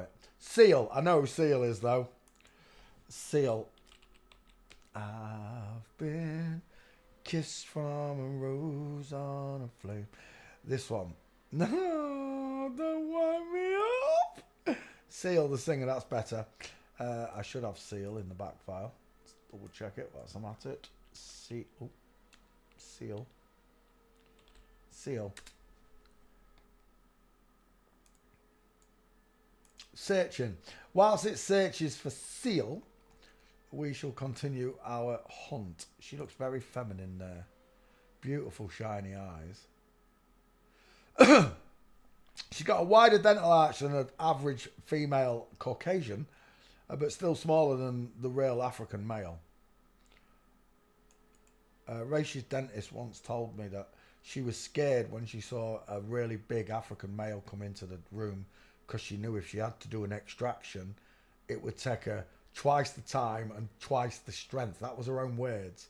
it. Seal. I know who Seal is, though. Seal. I've been kissed from a rose on a flame. This one. No, don't wind me up. Seal, the singer, that's better. I should have Seal in the back file. Let's double check it whilst I'm at it. Seal. Seal. Searching. Whilst it searches for Seal, we shall continue our hunt. She looks very feminine there. Beautiful shiny eyes. She's got a wider dental arch than an average female Caucasian, but still smaller than the real African male. Rachel's dentist once told me that she was scared when she saw a really big African male come into the room, because she knew if she had to do an extraction, it would take her twice the time and twice the strength. That was her own words.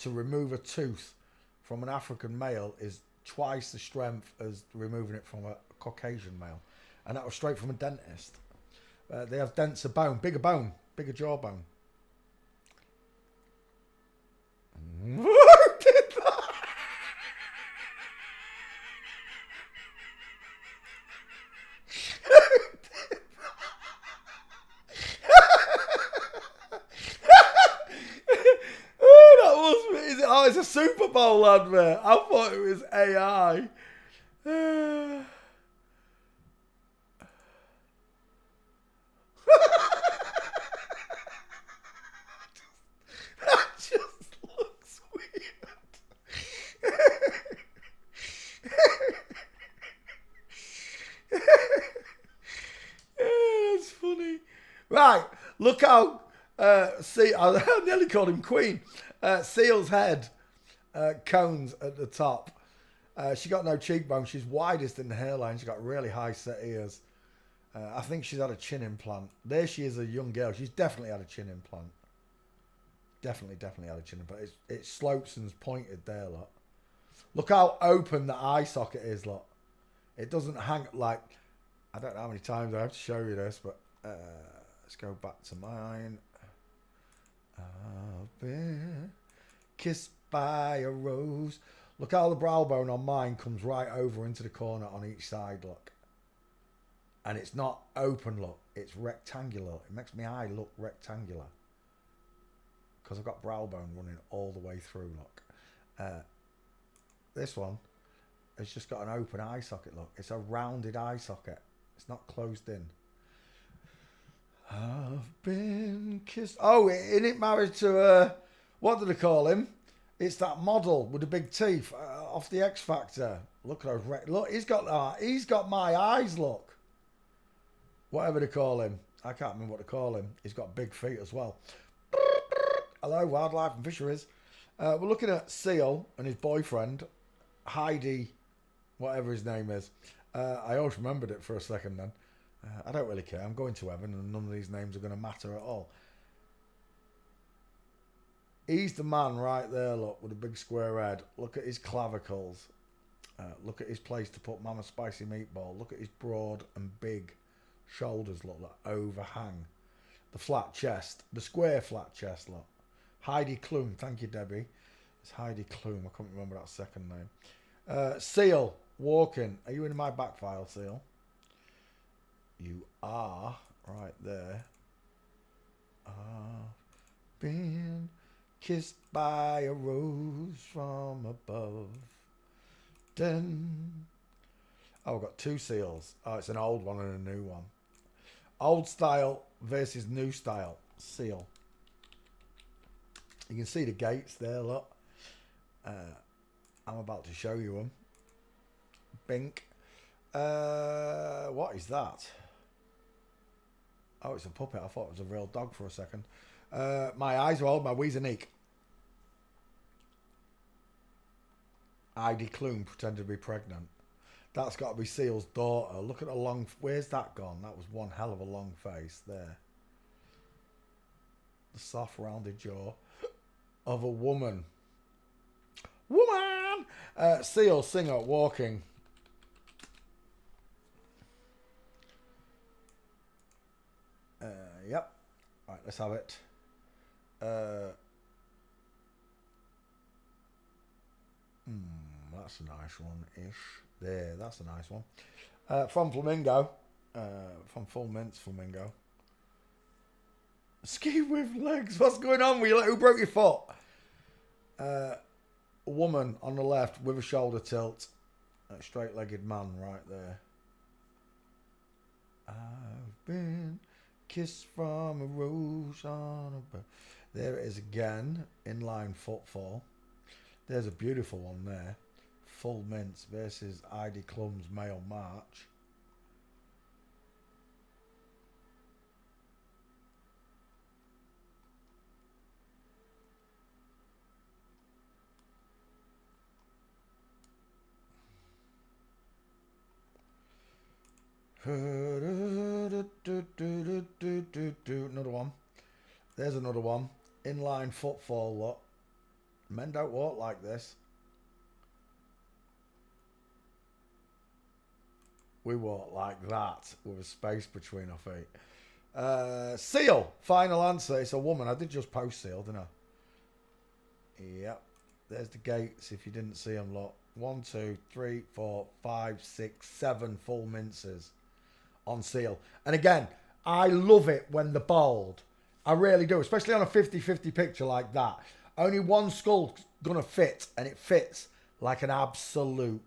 To remove a tooth from an African male is twice the strength as removing it from a Caucasian male. And that was straight from a dentist. They have denser bone, bigger jawbone. Who did that? Oh, it's a Super Bowl advert. I thought it was AI. That just looks weird. It's funny. Right, look how... see, I nearly called him Queen. Seal's head, cones at the top. She got no cheekbone. She's widest in the hairline. She's got really high set ears. I think she's had a chin implant. There she is, a young girl. She's definitely had a chin implant. Definitely had a chin implant. It slopes and's pointed there, look. Look how open the eye socket is, look. It doesn't hang like... I don't know how many times I have to show you this, but let's go back to mine. I've been kissed by a rose. Look how the brow bone on mine comes right over into the corner on each side, look. And it's not open, look. It's rectangular. It makes my eye look rectangular. Because I've got brow bone running all the way through, look. This one has just got an open eye socket, look. It's a rounded eye socket. It's not closed in. I've been kissed. Oh, isn't it married to, what do they call him? It's that model with the big teeth off the X Factor. Look at those. Look, he's got my eyes, look. Whatever they call him. I can't remember what they call him. He's got big feet as well. Hello, Wildlife and Fisheries. We're looking at Seal and his boyfriend, Heidi, whatever his name is. I always remembered it for a second then. I don't really care. I'm going to heaven and none of these names are going to matter at all. He's the man right there, look, with a big square head. Look at his clavicles. Look at his place to put Mama Spicy Meatball. Look at his broad and big shoulders, look, that overhang. The flat chest. The square flat chest, look. Heidi Klum. Thank you, Debbie. It's Heidi Klum. I couldn't remember that second name. Seal. Walking. Are you in my back file, Seal? You are right there. Been kissed by a rose from above. Then, oh, I've got two Seals. Oh, it's an old one and a new one. Old style versus new style Seal. You can see the gates there, look. I'm about to show you them. Bink. What is that? Oh, it's a puppet. I thought it was a real dog for a second. My eyes are old. My wheeze are neek. Heidi Klum pretended to be pregnant. That's got to be Seal's daughter. Look at the long... Where's that gone? That was one hell of a long face there. The soft, rounded jaw of a woman. Woman! Seal, singer, walking. Yep. Right, let's have it. That's a nice one-ish. There, that's a nice one. From Flamingo. From Full Mints Flamingo. Ski with legs. What's going on with you? Who broke your foot? A woman on the left with a shoulder tilt. A straight-legged man right there. I've been kissed from a rose on a... There it is again. Inline footfall. There's a beautiful one there. Full Mints versus Heidi Klum's Male March. Another one. There's another one. Inline footfall, look. Men don't walk like this. We walk like that with a space between our feet. Seal. Final answer. It's a woman. I did just post Seal, didn't I? Yep. There's the gates if you didn't see them, look. 1, 2, 3, 4, 5, 6, 7 full minces on Seal. And again, I love it when they're bold. I really do, especially on a 50-50 picture like that. Only one skull's going to fit, and it fits like an absolute